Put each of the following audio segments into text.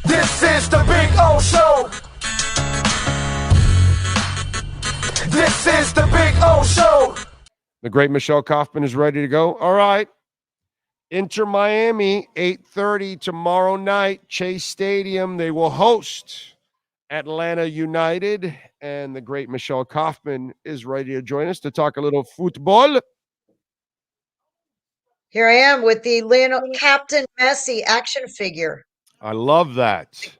This is the Big O Show. This is the Big O Show. The great Michelle Kaufman is ready to go. All right. InterMiami, 8:30 tomorrow night, Chase Stadium. They will host Atlanta United, and the great Michelle Kaufman is ready to join us to talk a little football. Here I am with the Captain Messi action figure. I love that.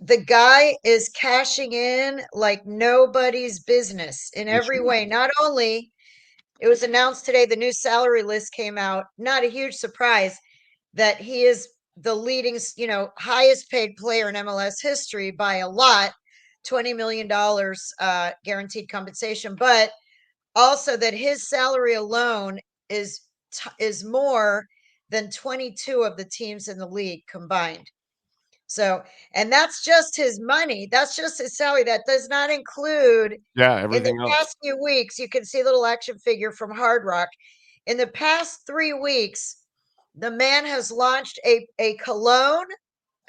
The guy is cashing in like nobody's business in every way. Not only it was announced today, the new salary list came out. Not a huge surprise that he is the leading, highest paid player in MLS history by a lot, $20 million guaranteed compensation, but also that his salary alone is more than 22 of the teams in the league combined. So, and that's just his money. That's just his salary. That does not include everything in the past few weeks. You can see a little action figure from Hard Rock. In the past 3 weeks, the man has launched a cologne.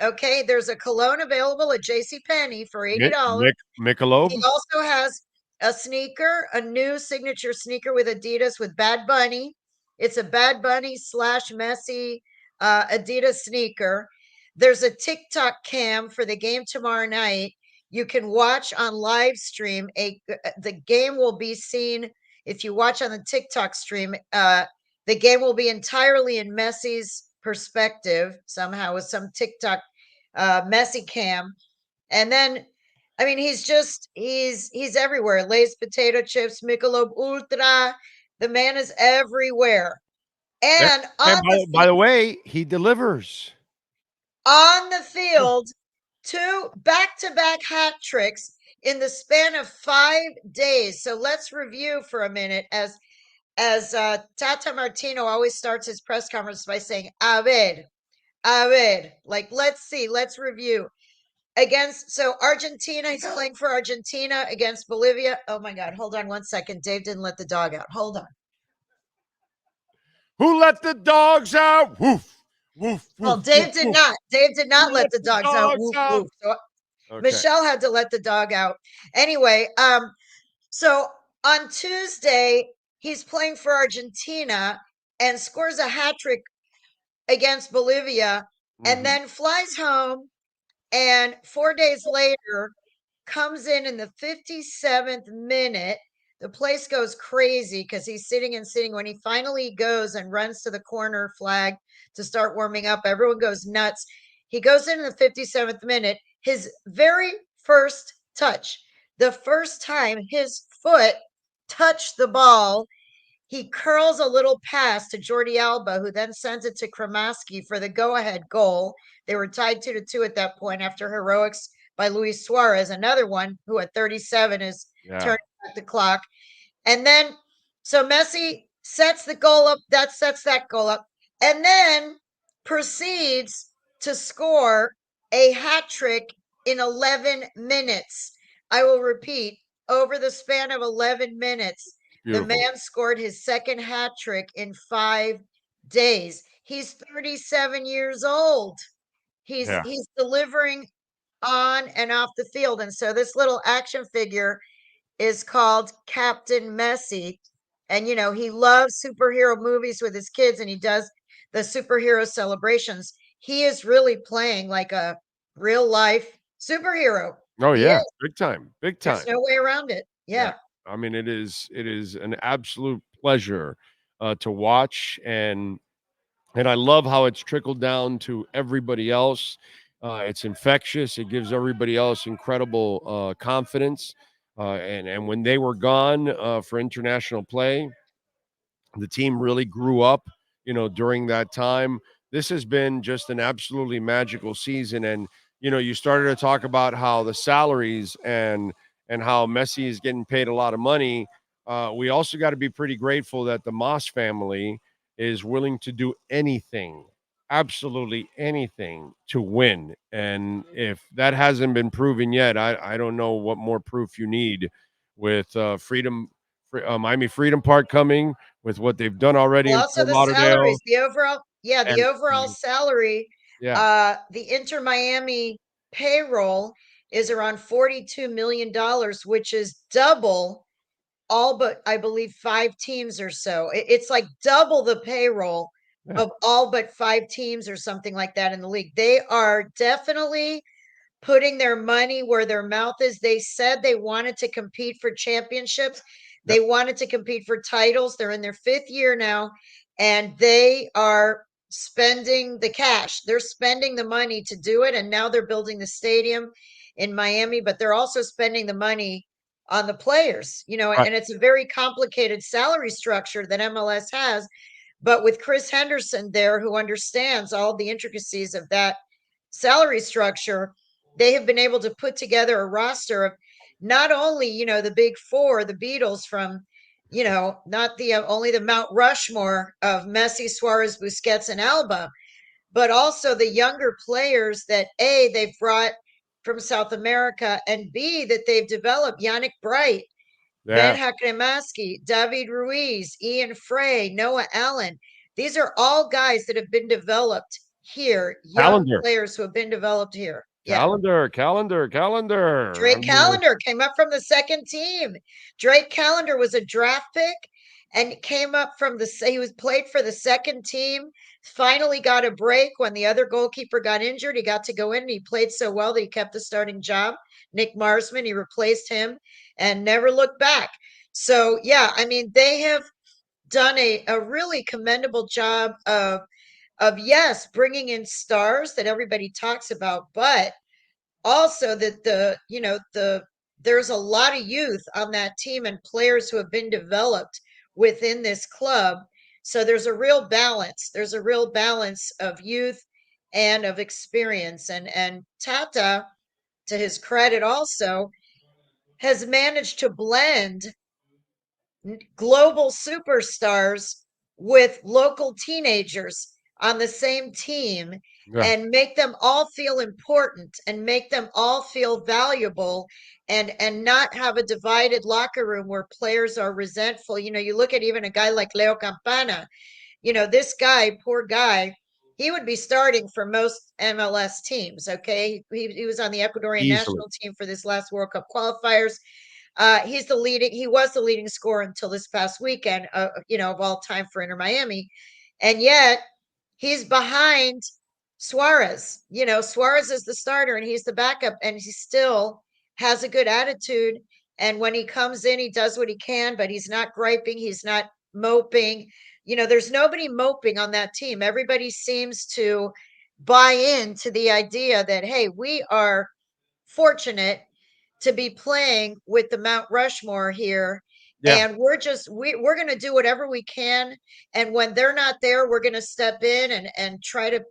Okay, there's a cologne available at JCPenney for $80. Michelob. He also has a sneaker, a new signature sneaker with Adidas with Bad Bunny. It's a Bad Bunny / Messi Adidas sneaker. There's a TikTok cam for the game tomorrow night. You can watch on live stream. The game will be seen if you watch on the TikTok stream. The game will be entirely in Messi's perspective somehow with some TikTok Messi cam. And then, I mean, he's everywhere. Lay's potato chips, Michelob Ultra. The man is everywhere. And by the way, he delivers. On the field, 2 back-to-back hat tricks in the span of 5 days. So let's review for a minute as Tata Martino always starts his press conference by saying, a ver, like, let's see, let's review. Argentina, he's playing for Argentina against Bolivia. Oh my God, hold on 1 second. Dave didn't let the dog out. Hold on. Who let the dogs out? Woof. Woof, well, Dave did not. Dave did not let the dogs out. Woof, woof. So okay. Michelle had to let the dog out. Anyway, so on Tuesday, he's playing for Argentina and scores a hat trick against Bolivia, and then flies home, and 4 days later comes in the 57th minute. The place goes crazy because he's sitting. When he finally goes and runs to the corner flag to start warming up, everyone goes nuts. He goes in the 57th minute. His very first touch, the first time his foot touched the ball, he curls a little pass to Jordi Alba, who then sends it to Kramaski for the go-ahead goal. They were tied 2-2 at that point after heroics by Luis Suarez, another one who at 37 is turning back the clock. And then, so Messi sets the goal up, sets that goal up, and then proceeds to score a hat trick in 11 minutes. I will repeat, over the span of 11 minutes, Beautiful. The man scored his second hat trick in 5 days. He's 37 years old. He's delivering on and off the field. And so this little action figure is called Captain Messi. And, he loves superhero movies with his kids, and he does the superhero celebrations. He is really playing like a real life superhero. Oh, yeah. Big time. There's no way around it. Yeah. I mean, it is an absolute pleasure to watch, and I love how it's trickled down to everybody else. It's infectious. It gives everybody else incredible confidence. And when they were gone for international play, the team really grew up, during that time. This has been just an absolutely magical season. And, you started to talk about how the salaries and how Messi is getting paid a lot of money. We also got to be pretty grateful that the Moss family is willing to do anything, absolutely anything, to win. And if that hasn't been proven yet, I don't know what more proof you need with Miami Freedom Park coming, with what they've done already in also Fort Lauderdale. Salaries, the overall salary. The InterMiami payroll is around $42 million, which is double all but, I believe, 5 teams or so. It's like double the payroll of all but 5 teams or something like that in the league. They are definitely putting their money where their mouth is. They said they wanted to compete for championships. They wanted to compete for titles. They're in their 5th year now, and they are spending the cash. They're spending the money to do it, and now they're building the stadium in Miami, but they're also spending the money on the players, Right. and it's a very complicated salary structure that MLS has. But with Chris Henderson there, who understands all the intricacies of that salary structure, they have been able to put together a roster of not only, the big four, the Beatles from, not the only the Mount Rushmore of Messi, Suarez, Busquets, and Alba, but also the younger players that A, they've brought from South America, and B, that they've developed. Yannick Bright, Ben Hakremaski, David Ruiz, Ian Frey, Noah Allen. These are all guys that have been developed here, young players who have been developed here. Calendar. Drake Callender came up from the 2nd team. Drake Callender was a draft pick and came up from he was played for the 2nd team. Finally got a break when the other goalkeeper got injured. He got to go in and he played so well that he kept the starting job. Nick Marsman, he replaced him and never looked back. So, yeah, I mean, they have done a really commendable job of yes, bringing in stars that everybody talks about, but also that there's a lot of youth on that team and players who have been developed within this club. So there's a real balance. There's a real balance of youth and of experience. And Tata, to his credit also, has managed to blend global superstars with local teenagers on the same team and make them all feel important and make them all feel valuable and not have a divided locker room where players are resentful. You look at even a guy like Leo Campana, this guy, poor guy, he would be starting for most MLS teams. Okay. He was on the Ecuadorian national team for this last World Cup qualifiers. He was the leading scorer until this past weekend, of all time for InterMiami. And yet he's behind Suarez. Suarez is the starter and he's the backup, and he still has a good attitude. And when he comes in, he does what he can, but he's not griping. He's not moping. There's nobody moping on that team. Everybody seems to buy into the idea that, hey, we are fortunate to be playing with the Mount Rushmore here. And we're going to do whatever we can. And when they're not there, we're going to step in and try to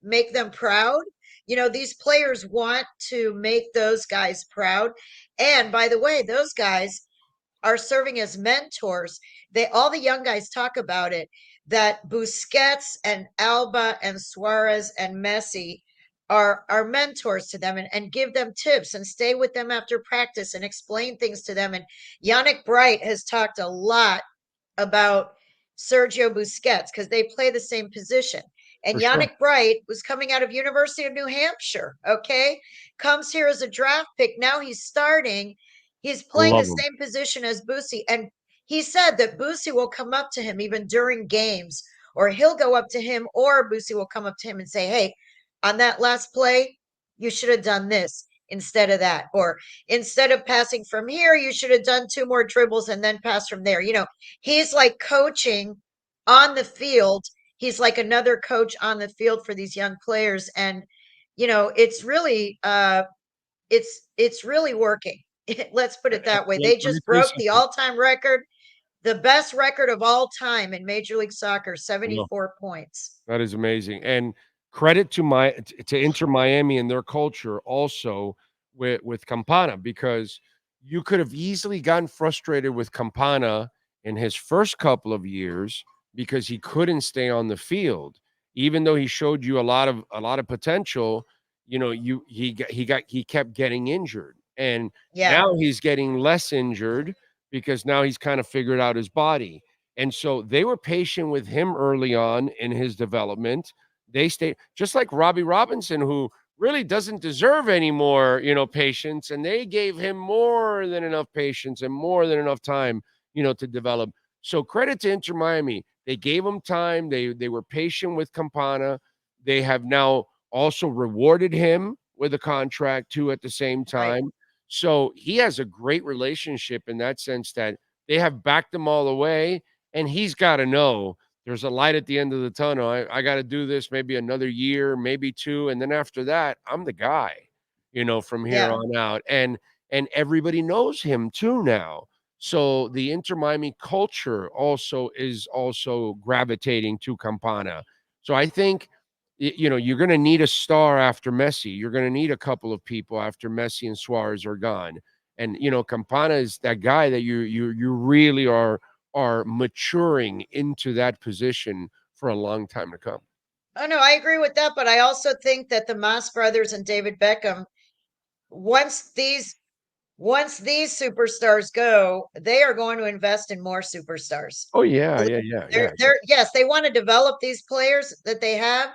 make them proud. These players want to make those guys proud. And by the way, those guys are serving as mentors. All the young guys talk about it, that Busquets and Alba and Suarez and Messi are mentors to them and give them tips and stay with them after practice and explain things to them. And Yannick Bright has talked a lot about Sergio Busquets because they play the same position. And Yannick Bright was coming out of University of New Hampshire, okay? Comes here as a draft pick. Now he's starting. He's playing the same position as Boosie. And he said that Boosie will come up to him even during games, or he'll go up to him, or Boosie will come up to him and say, hey, on that last play, you should have done this instead of that. Or instead of passing from here, you should have done 2 more dribbles and then pass from there. He's like coaching on the field. He's like another coach on the field for these young players. And, it's really, it's really working. Let's put it that way. They just broke the all-time record, the best record of all time in Major League Soccer, 74 points. That is amazing. And credit to InterMiami and their culture also with Campana, because you could have easily gotten frustrated with Campana in his first couple of years because he couldn't stay on the field, even though he showed you a lot of potential. He kept getting injured, and now he's getting less injured because now he's kind of figured out his body. And so they were patient with him early on in his development. They stayed, just like Robbie Robinson, who really doesn't deserve any more, patience. And they gave him more than enough patience and more than enough time, to develop. So credit to Inter Miami. They gave him time. They were patient with Campana. They have now also rewarded him with a contract too at the same Right. time. So he has a great relationship in that sense that they have backed him all the way. And he's got to know there's a light at the end of the tunnel. I got to do this maybe another year, maybe two. And then after that, I'm the guy, from here Yeah. on out. And everybody knows him too now. So the Inter Miami culture also is also gravitating to Campana. So I think you're going to need a star after Messi. You're going to need a couple of people after Messi and Suarez are gone. And Campana is that guy that you really are maturing into that position for a long time to come. Oh no, I agree with that, but I also think that the Moss brothers and David Beckham, once these superstars go, they are going to invest in more superstars. Oh yeah, yeah. They're yes, they want to develop these players that they have,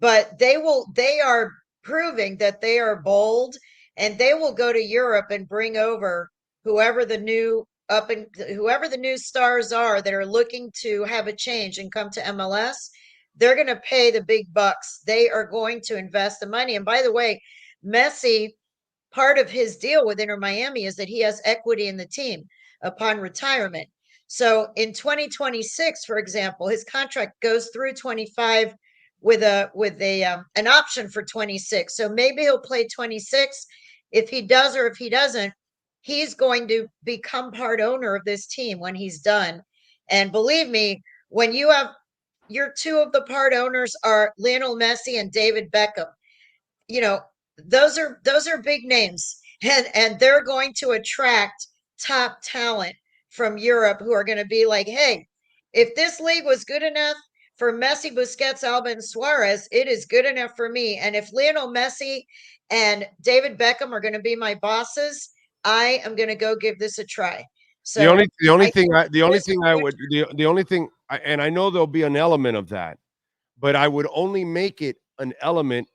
but they are proving that they are bold, and they will go to Europe and bring over whoever the new whoever the new stars are that are looking to have a change and come to MLS. They're going to pay the big bucks. They are going to invest the money. And by the way, Messi, part of his deal with Inter Miami is that he has equity in the team upon retirement. So in 2026, for example, his contract goes through 25 with a an option for 26. So maybe he'll play 26. If he does or if he doesn't, he's going to become part owner of this team when he's done. And believe me, when you have your two of the part owners are Lionel Messi and David Beckham, you know, those are big names, and they're going to attract top talent from Europe who are going to be like, hey, if this league was good enough for Messi, Busquets, Alba, and Suarez, it is good enough for me. And if Lionel Messi and David Beckham are going to be my bosses, I am going to go give this a try. So The only I thing I the only this thing I would the only thing and I know there'll be an element of that, but I would only make it an element.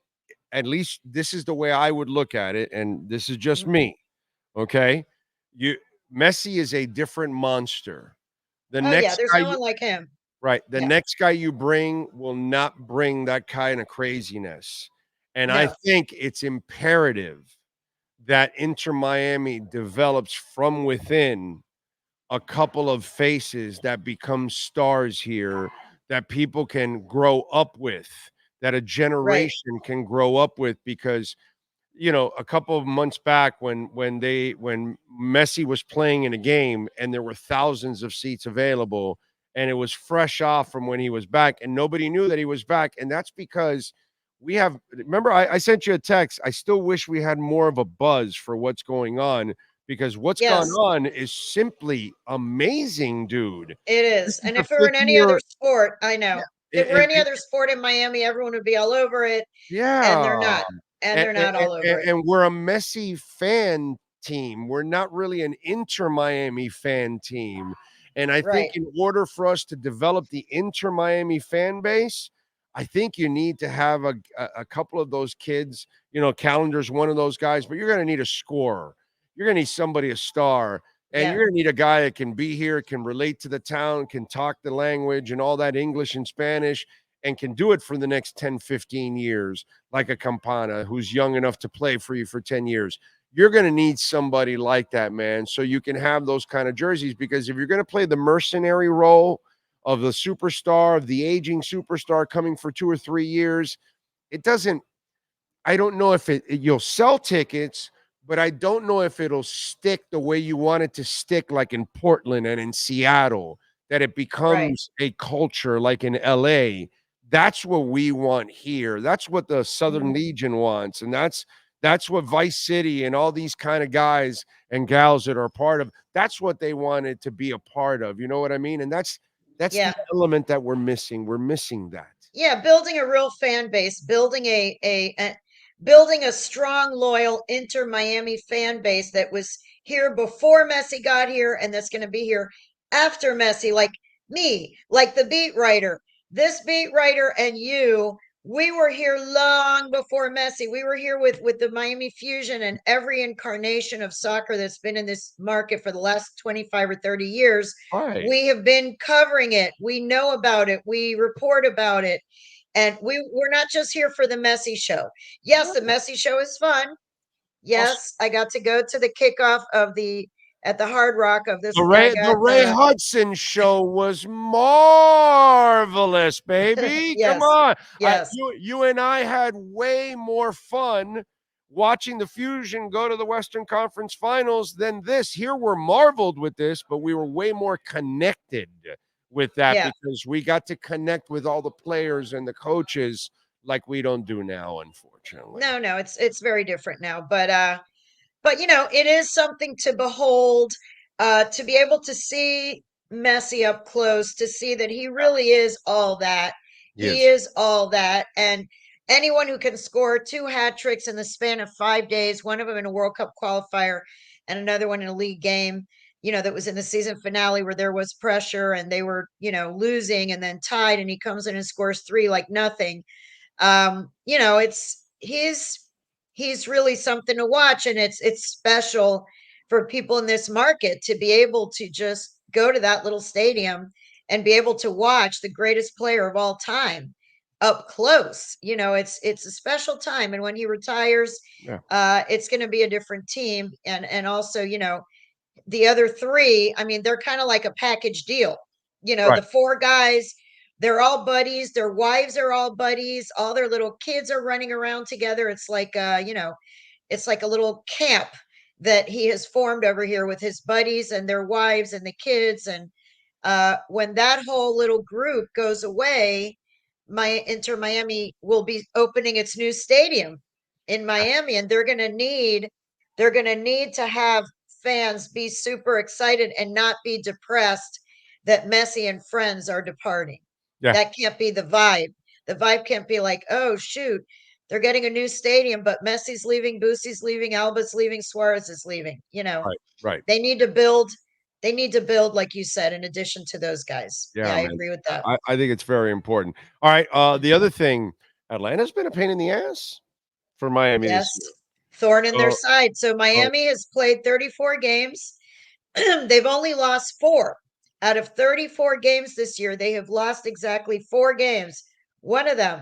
At least this is the way I would look at it, and this is just me. Okay, you Messi is a different monster. The oh yeah, next there's guy, no one like him. right? The Yeah, next guy you bring will not bring that kind of craziness, and I no, think it's imperative that Inter Miami develops from within a couple of faces that become stars here that people can grow up with, that a right. generation can grow up with. Because a couple of months back when Messi was playing in a game and there were thousands of seats available and it was fresh off from when he was back and nobody knew that he was back. And that's because remember, I sent you a text. I still wish we had more of a buzz for what's going on, because what's gone Yes, on is simply amazing, dude. it This is. is And the if it were fifth in any other year. sport, I know. Yeah, If it were any other sport in Miami, everyone would be all over it, and they're yeah. not. And And, they're and, not all over it. and we're a Messi fan team. We're not really an Inter Miami fan team. And I think Right. in order for us to develop the Inter Miami fan base, I think you need to have a couple of those kids. Calendar's one of those guys, but you're going to need a scorer. You're going to need somebody, a star. And Yeah. you're going to need a guy that can be here, can relate to the town, can talk the language and all that English and Spanish, and can do it for the next 10, 15 years, like a Campana who's young enough to play for you for 10 years. You're going to need somebody like that, man, so you can have those kind of jerseys. Because if you're going to play the mercenary role of the superstar, of the aging superstar coming for 2 or 3 years, it doesn't, I don't know if you'll sell tickets, but I don't know if it'll stick the way you want it to stick, like in Portland and in Seattle, that it Right. becomes a culture like in LA. That's what we want here. That's what the Southern Mhm. Legion wants. And that's what Vice City and all these kind of guys and gals that are a part of, that's what they wanted to be a part of. You know what I mean? And that's Yeah. the element that we're missing. We're missing that. Yeah. Building a real fan base, building building a strong, loyal Inter Miami fan base that was here before Messi got here and that's going to be here after Messi, like me, like the beat writer. This beat writer and you We were here long before Messi. We were here with the Miami Fusion and every incarnation of soccer that's been in this market for the last 25 or 30 years. Right. We have been covering it. We know about it. We report about it. And we're not just here for the Messi show. Yes, the Messi show is fun. Yes, I got to go to the kickoff of at the Hard Rock of this. The Ray Hudson show was marvelous, baby. Yes, Come on. yes. You and I had way more fun watching the Fusion go to the Western Conference Finals than this. Here we're marveled with this, but we were way more connected with that because we got to connect with all the players and the coaches like we don't do now, unfortunately. No, it's very different now. But it is something to behold, to be able to see Messi up close, to see that he really is all that. He is all that. And anyone who can score 2 hat tricks in the span of 5 days, one of them in a World Cup qualifier and another one in a league game, that was in the season finale where there was pressure and they were, losing and then tied, and he comes in and scores 3 like nothing. He's really something to watch, and it's special for people in this market to be able to just go to that little stadium and be able to watch the greatest player of all time up close. It's a special time, and when he retires, it's going to be a different team, and also, the other 3, I mean, they're kind of like a package deal. The 4 guys, they're all buddies. Their wives are all buddies. All their little kids are running around together. It's like, it's like a little camp that he has formed over here with his buddies and their wives and the kids. And when that whole little group goes away, my InterMiami will be opening its new stadium in Miami, and they're going to need to have fans be super excited and not be depressed that Messi and friends are departing. That can't be the vibe. The vibe can't be like, oh shoot, they're getting a new stadium, but Messi's leaving, Boosie's leaving, Alba's leaving, Suarez is leaving. Right. They need to build. They need to build, like you said, in addition to those guys. Yeah, I agree with that. I think it's very important. All right. The other thing, Atlanta's been a pain in the ass for Miami this year. Thorn in their side. So Miami has played 34 games. They've only lost 4 out of 34 games this year. They have lost exactly 4 games. One of them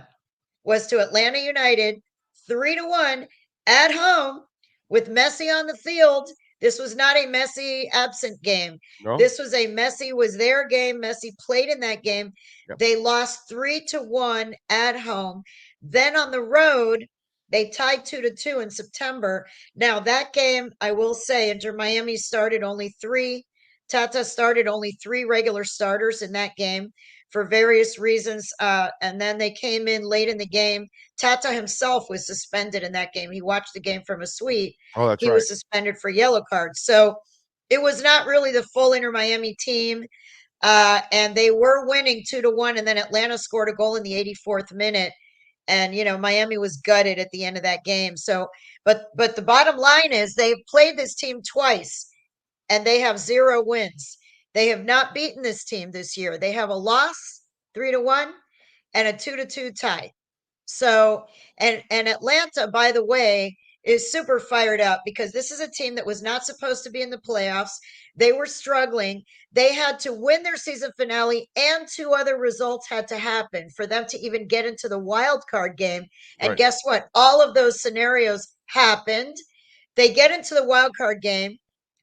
was to Atlanta United, 3-1 at home with Messi on the field. This was not a Messi absent game. No. This was a Messi was their game. Messi played in that game. Yep. They lost 3-1 at home. Then on the road, they tied 2-2 in September. Now that game, I will say, InterMiami started only 3. Tata started only 3 regular starters in that game for various reasons. And then they came in late in the game. Tata himself was suspended in that game. He watched the game from a suite. Oh, that's right. He was suspended for yellow cards. So it was not really the full InterMiami team. And they were winning 2-1. And then Atlanta scored a goal in the 84th minute. And, Miami was gutted at the end of that game. So, but the bottom line is they've played this team twice and they have 0 wins. They have not beaten this team this year. They have a loss, 3-1, and a 2-2 tie. So, and Atlanta, by the way, is super fired up because this is a team that was not supposed to be in the playoffs. They were struggling. They had to win their season finale, and 2 other results had to happen for them to even get into the wild card game. And guess what? All of those scenarios happened. They get into the wild card game.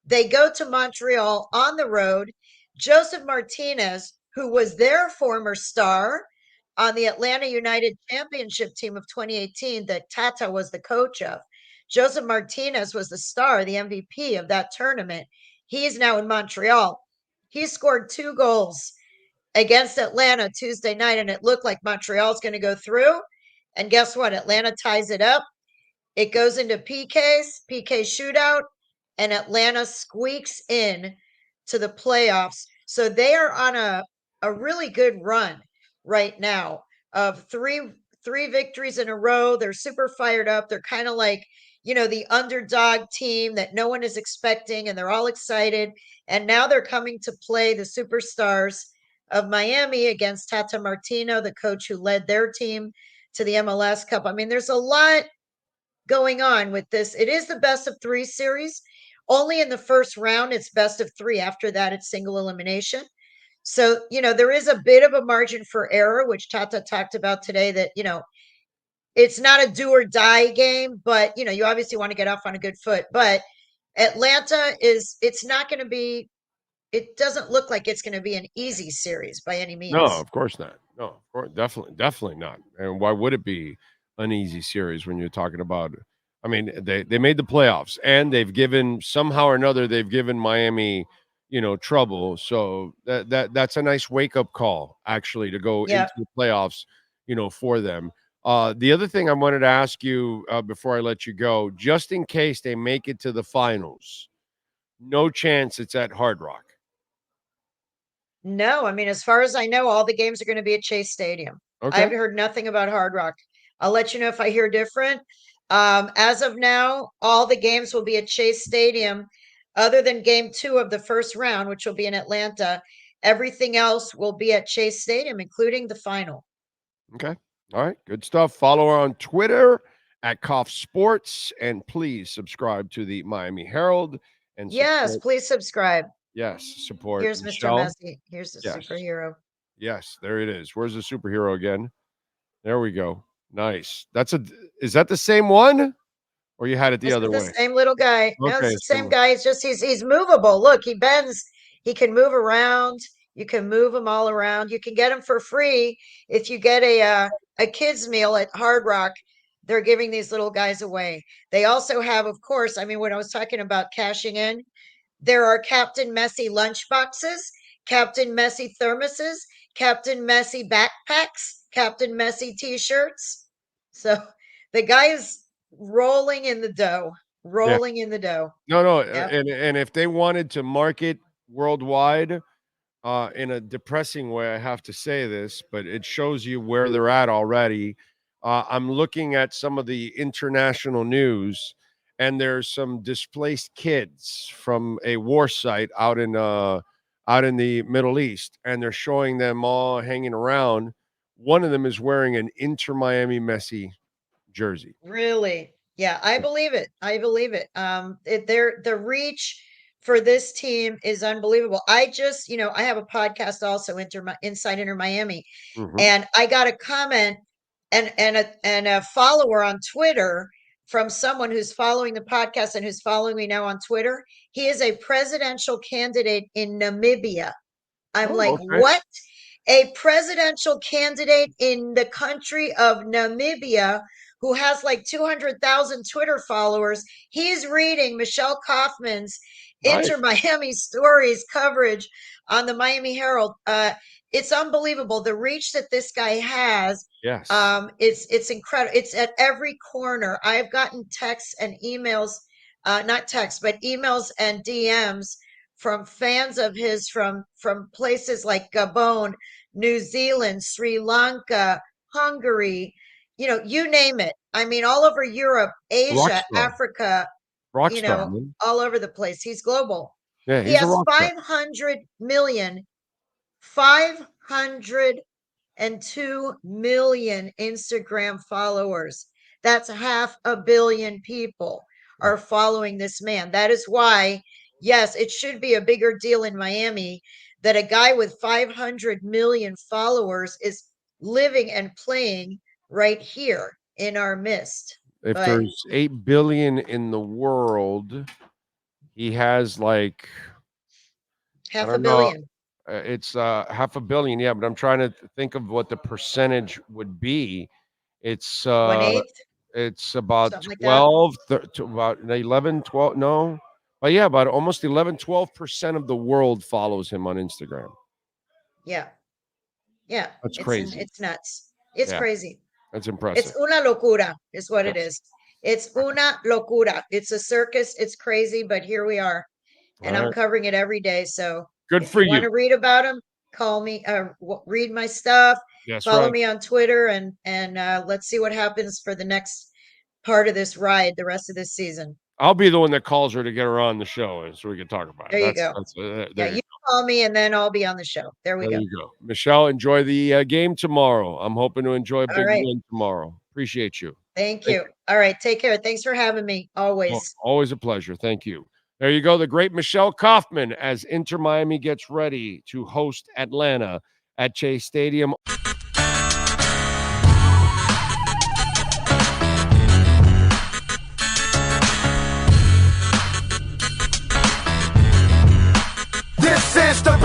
They go to Montreal on the road. Joseph Martinez, who was their former star on the Atlanta United championship team of 2018 that Tata was the coach of, Joseph Martinez was the star, the MVP of that tournament. He's now in Montreal. He scored 2 goals against Atlanta Tuesday night, and it looked like Montreal's going to go through. And guess what? Atlanta ties it up. It goes into PK shootout, and Atlanta squeaks in to the playoffs. So they are on a really good run right now of three victories in a row. They're super fired up. They're kind of like, the underdog team that no one is expecting, and they're all excited. And now they're coming to play the superstars of Miami against Tata Martino, the coach who led their team to the MLS Cup. I mean, there's a lot going on with this. It is the best of 3 series. Only in the first round, it's best of 3. After that, it's single elimination. So, there is a bit of a margin for error, which Tata talked about today, that, it's not a do or die game, but, you obviously want to get off on a good foot. But Atlanta it's not going to be, it doesn't look like it's going to be an easy series by any means. No, of course not. No, of course, definitely not. And why would it be an easy series when you're talking about? I mean, they made the playoffs, and somehow or another they've given Miami, trouble. So that's a nice wake up call, actually, to go into the playoffs, for them. The other thing I wanted to ask you before I let you go, just in case they make it to the finals, no chance it's at Hard Rock. No, I mean, as far as I know, all the games are going to be at Chase Stadium. Okay. I've heard nothing about Hard Rock. I'll let you know if I hear different. As of now, all the games will be at Chase Stadium, other than game 2 of the first round, which will be in Atlanta. Everything else will be at Chase Stadium, including the final. Okay. All right. Good stuff. Follow her on Twitter at Koff Sports, and please subscribe to the Miami Herald. And yes, please subscribe. Yes, support. Here's Michelle. Mr. Messi. Here's the superhero. Yes, there it is. Where's the superhero again? There we go. Nice. Is that the same one? Or you had it the other way? The same little guy. No, Okay, it's the same guy. It's just he's movable. Look, he bends. He can move around. You can move him all around. You can get him for free if you get a kids meal at Hard Rock. They're giving these little guys away. They also have, of course, I mean, when I was talking about cashing in, there are Captain Messi lunch boxes, Captain Messi thermoses, Captain Messi backpacks, Captain Messi t-shirts. So the guy is rolling in the dough. In the dough. No. Yep. And if they wanted to market worldwide, in a depressing way, I have to say this, but it shows you where they're at already. I'm looking at some of the international news, and there's some displaced kids from a war site out in the Middle East, and they're showing them all hanging around. One of them is wearing an InterMiami Messi jersey. Really? Yeah, I believe it. The reach for this team is unbelievable. I just, I have a podcast also, Inside InterMiami, and I got a comment and a follower on Twitter from someone who's following the podcast and who's following me now on Twitter. He is a presidential candidate in Namibia. I'm what? A presidential candidate in the country of Namibia who has like 200,000 Twitter followers. He's reading Michelle Kaufman's InterMiami Stories coverage on the Miami Herald. It's unbelievable the reach that this guy has. Yes. It's incredible. It's at every corner. I've gotten texts and emails, not texts, but emails and DMs from fans of his from places like Gabon, New Zealand, Sri Lanka, Hungary, you name it. I mean, all over Europe, Asia, Africa, all over the place. He's global. Yeah, he has 500 million, 502 million Instagram followers. That's 500 million people are following this man. That is why, yes, it should be a bigger deal in Miami that a guy with 500 million followers is living and playing right here in our midst. If there's 8 billion in the world, he has like 500 million. It's 500 million, yeah, but I'm trying to think of what the percentage would be. It's 1/8. It's about 12 to about 11, 12, no. But yeah, about almost 11-12% of the world follows him on Instagram. Yeah. Yeah. That's crazy. It's nuts. It's crazy. That's impressive. It's una locura is what it is. It's una locura. It's a circus. It's crazy, but here we are. And I'm covering it every day. So good for you. Want to read about him? Call me, read my stuff. That's Follow me on Twitter, and let's see what happens for the next part of this ride the rest of this season. I'll be the one that calls her to get her on the show, so we can talk about it. There you go. There you call me, and then I'll be on the show. There we go. You go. Michelle, enjoy the game tomorrow. I'm hoping to enjoy a big win tomorrow. Appreciate you. Thank you. All right. Take care. Thanks for having me. Always. Always a pleasure. Thank you. There you go. The great Michelle Kaufman as Inter Miami gets ready to host Atlanta at Chase Stadium. This is the